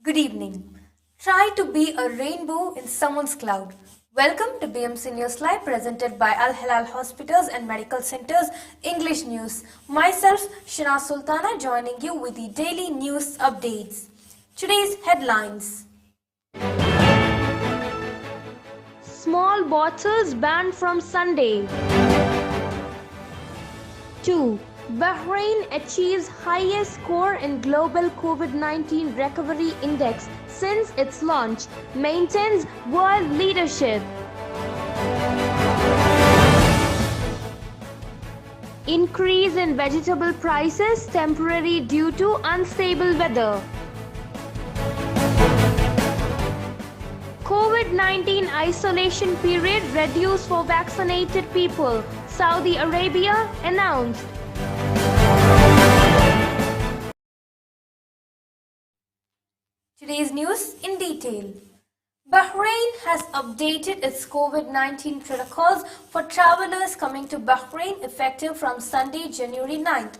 Good evening. Try to be a rainbow in someone's cloud. Welcome to BMC News Live presented by Al Hilal Hospitals and Medical Centers English News. Myself, Shina Sultana, joining you with the daily news updates. Today's headlines. Small bottles banned from Sunday. 2. Bahrain achieves highest score in global COVID-19 recovery index since its launch, maintains world leadership. Increase in vegetable prices temporary due to unstable weather. COVID-19 isolation period reduced for vaccinated people, Saudi Arabia announced. Today's news in detail. Bahrain has updated its COVID-19 protocols for travelers coming to Bahrain effective from Sunday, January 9th.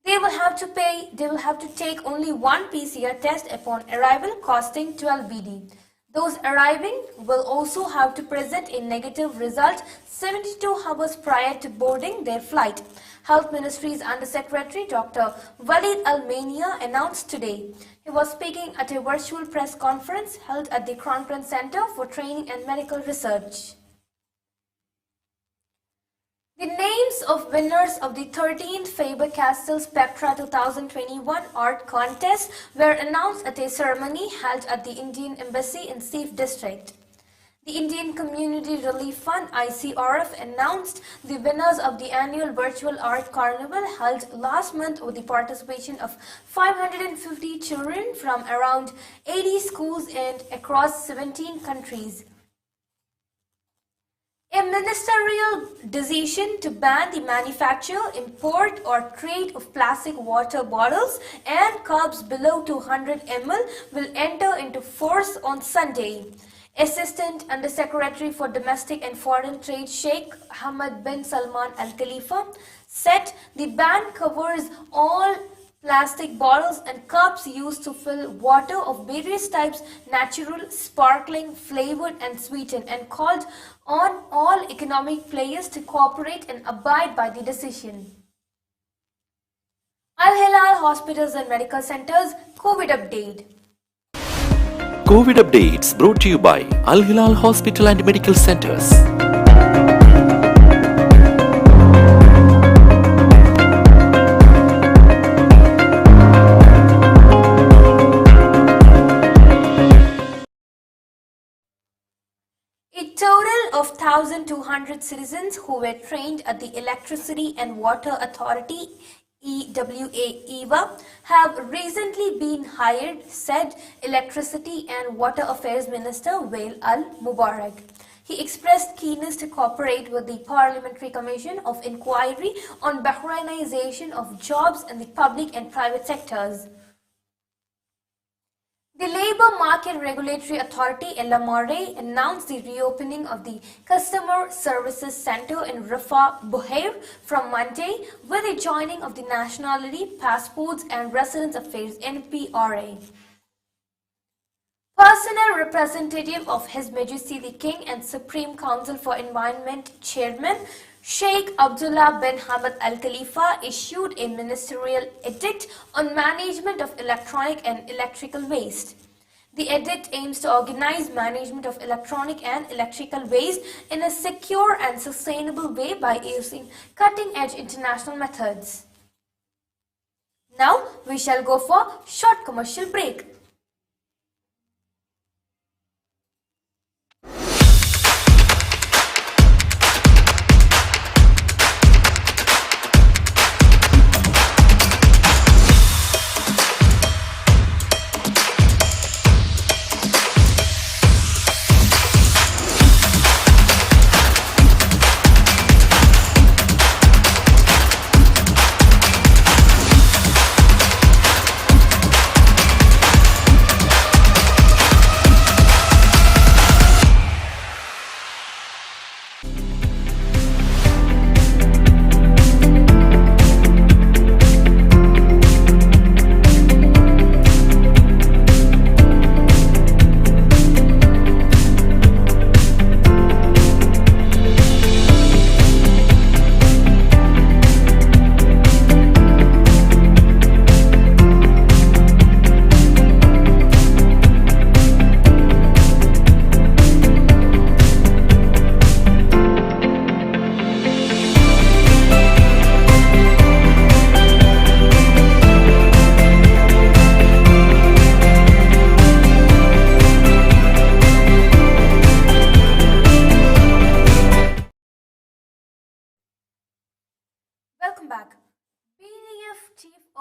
They will have to take only one PCR test upon arrival costing 12 BD. Those arriving will also have to present a negative result 72 hours prior to boarding their flight. Health Ministry's Undersecretary Dr. Walid Al-Mania announced today. He was speaking at a virtual press conference held at the Crown Prince Center for Training and Medical Research. The names of winners of the 13th Faber-Castell Spectra 2021 art contest were announced at a ceremony held at the Indian Embassy in Sif District. The Indian Community Relief Fund ICRF announced the winners of the annual virtual art carnival held last month with the participation of 550 children from around 80 schools and across 17 countries. A ministerial decision to ban the manufacture, import or trade of plastic water bottles and cups below 200 ml will enter into force on Sunday. Assistant Undersecretary for Domestic and Foreign Trade Sheikh Hamad bin Salman Al Khalifa said the ban covers all plastic bottles and cups used to fill water of various types, natural, sparkling, flavored and sweetened, and called on all economic players to cooperate and abide by the decision. Al Hilal Hospitals and Medical Centers COVID update. COVID updates brought to you by Al Hilal Hospital and Medical Centers. A total of 1,200 citizens who were trained at the Electricity and Water Authority EWA have recently been hired, said Electricity and Water Affairs Minister Wael Al-Mubarak. He expressed keenness to cooperate with the Parliamentary Commission of Inquiry on Bahrainization of jobs in the public and private sectors. The Labour Market Regulatory Authority LMRA announced the reopening of the Customer Services Centre in Rafah, Buhair from Monday with the joining of the Nationality, Passports and Residence Affairs NPRA. Personal representative of His Majesty the King and Supreme Council for Environment Chairman Sheikh Abdullah bin Hamad Al Khalifa issued a ministerial edict on management of electronic and electrical waste. The edict aims to organize management of electronic and electrical waste in a secure and sustainable way by using cutting-edge international methods. Now we shall go for short commercial break.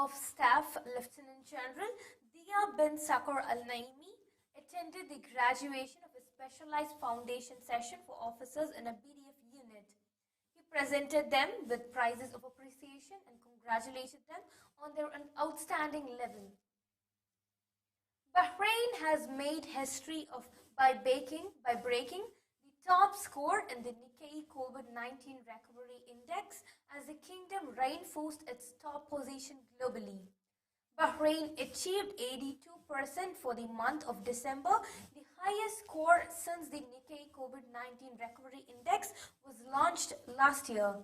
of Staff Lieutenant General Dia bin Sakor Al Naimi attended the graduation of a specialized foundation session for officers in a BDF unit. He presented them with prizes of appreciation and congratulated them on their outstanding level. Bahrain has made history by breaking the top score in the Nikkei COVID-19 Recovery Index as the kingdom reinforced its top position globally. Bahrain achieved 82% for the month of December, the highest score since the Nikkei COVID-19 Recovery Index was launched last year.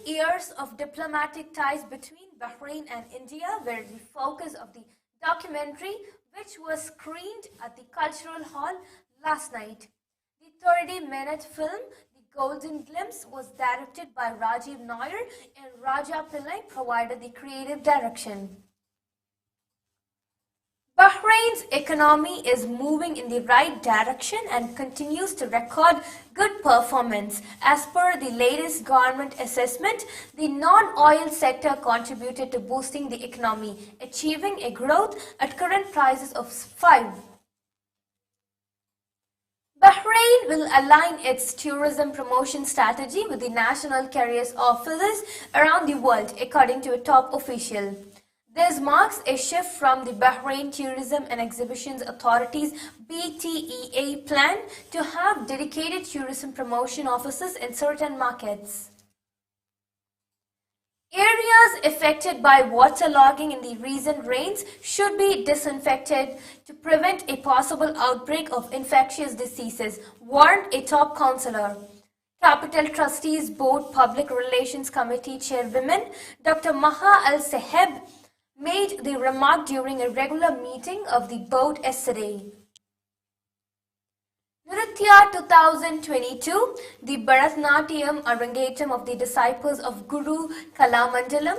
50 years of diplomatic ties between Bahrain and India were the focus of the documentary, which was screened at the Cultural Hall last night. The 30-minute film, The Golden Glimpse, was directed by Rajiv Nair and Raja Pillai provided the creative direction. Bahrain's economy is moving in the right direction and continues to record good performance. As per the latest government assessment, the non-oil sector contributed to boosting the economy, achieving a growth at current prices of 5. Bahrain will align its tourism promotion strategy with the national carriers offices around the world, according to a top official. This marks a shift from the Bahrain Tourism and Exhibitions Authority's BTEA plan to have dedicated tourism promotion offices in certain markets. Areas affected by waterlogging in the recent rains should be disinfected to prevent a possible outbreak of infectious diseases, warned a top councillor. Capital Trustees Board Public Relations Committee Chairwoman Dr. Maha Al-Saheb made the remark during a regular meeting of the board yesterday. Nritya 2022, the Bharatanatyam Arangetam of the disciples of Guru Kalamandalam,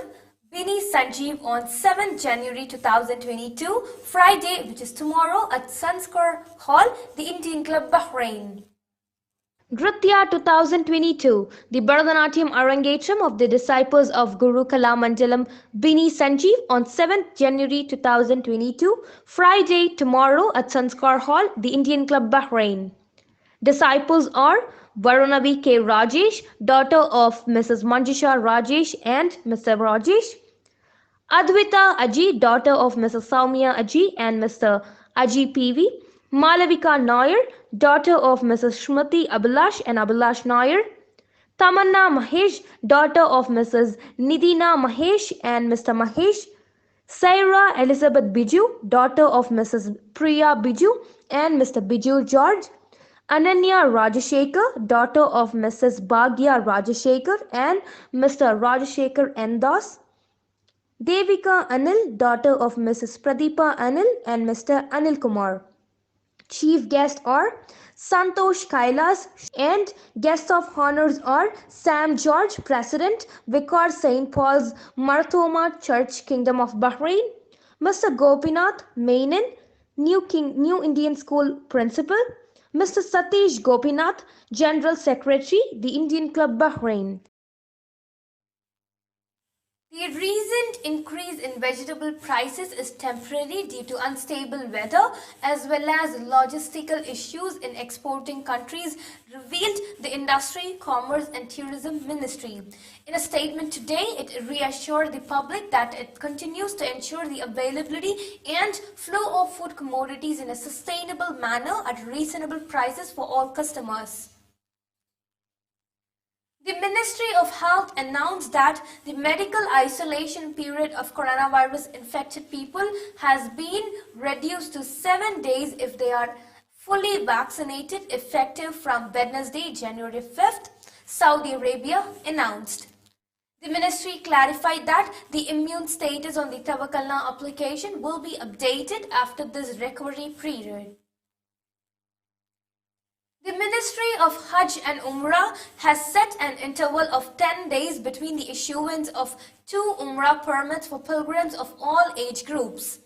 Bini Sanjeev on 7th January 2022, Friday, which is tomorrow, at Sanskar Hall, the Indian Club, Bahrain. Nritya 2022, the Bharatanatyam Arangetam of the disciples of Guru Kalamandalam Bini Sanjeev on 7th January 2022, Friday, tomorrow at Sanskar Hall, the Indian Club, Bahrain. Disciples are Varunavi K. Rajesh, daughter of Mrs. Manjusha Rajesh and Mr. Rajesh; Advita Aji, daughter of Mrs. Saumya Aji and Mr. Aji PV; Malavika Nair, daughter of Mrs. Shmati Abhilash and Abhilash Nair; Tamanna Mahesh, daughter of Mrs. Nidina Mahesh and Mr. Mahesh; Saira Elizabeth Biju, daughter of Mrs. Priya Biju and Mr. Biju George; Ananya Rajashekar, daughter of Mrs. Bhagya Rajashekar and Mr. Rajashekar N. Das; Devika Anil, daughter of Mrs. Pradeepa Anil and Mr. Anil Kumar. Chief guests are Santosh Kailas and guests of honors are Sam George, President, Vicar St. Paul's Marthoma Church, Kingdom of Bahrain; Mr. Gopinath Mainan, New Indian School Principal; Mr. Satish Gopinath, General Secretary, the Indian Club, Bahrain. The recent increase in vegetable prices is temporary due to unstable weather as well as logistical issues in exporting countries, revealed the Industry, Commerce and Tourism Ministry. In a statement today, it reassured the public that it continues to ensure the availability and flow of food commodities in a sustainable manner at reasonable prices for all customers. The Ministry of Health announced that the medical isolation period of coronavirus infected people has been reduced to 7 days if they are fully vaccinated, effective from Wednesday, January 5th, Saudi Arabia announced. The ministry clarified that the immune status on the Tawakkalna application will be updated after this recovery period. The Ministry of Hajj and Umrah has set an interval of 10 days between the issuance of 2 Umrah permits for pilgrims of all age groups.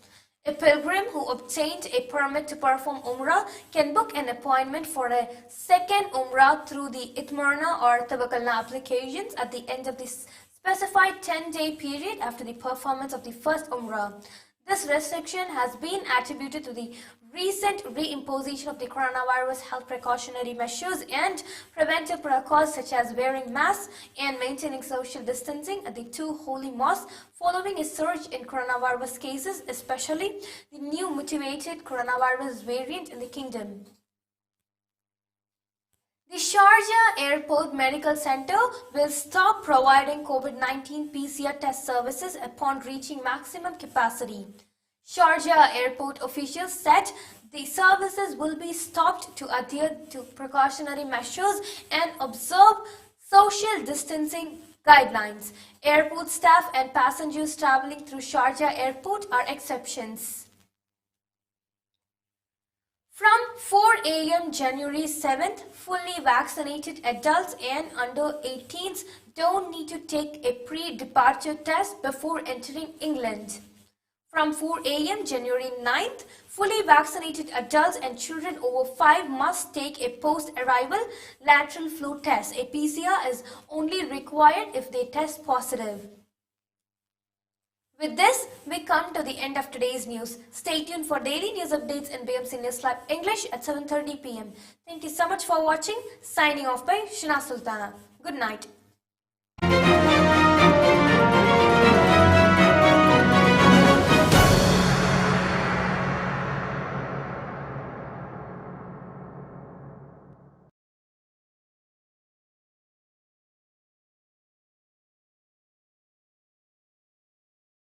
A pilgrim who obtained a permit to perform Umrah can book an appointment for a second Umrah through the Itmarna or Tawakkalna applications at the end of this specified 10-day period after the performance of the first Umrah. This restriction has been attributed to the recent reimposition of the coronavirus health precautionary measures and preventive protocols such as wearing masks and maintaining social distancing at the two holy mosques following a surge in coronavirus cases, especially the new mutated coronavirus variant in the kingdom. The Sharjah Airport Medical Center will stop providing COVID-19 PCR test services upon reaching maximum capacity. Sharjah Airport officials said the services will be stopped to adhere to precautionary measures and observe social distancing guidelines. Airport staff and passengers traveling through Sharjah Airport are exceptions. From 4 a.m. January 7th, fully vaccinated adults and under 18s don't need to take a pre-departure test before entering England. From 4 a.m. January 9th, fully vaccinated adults and children over 5 must take a post-arrival lateral flow test. A PCR is only required if they test positive. With this, we come to the end of today's news. Stay tuned for daily news updates in BMC News Lab English at 7:30 p.m. Thank you so much for watching. Signing off by Shina Sultana. Good night.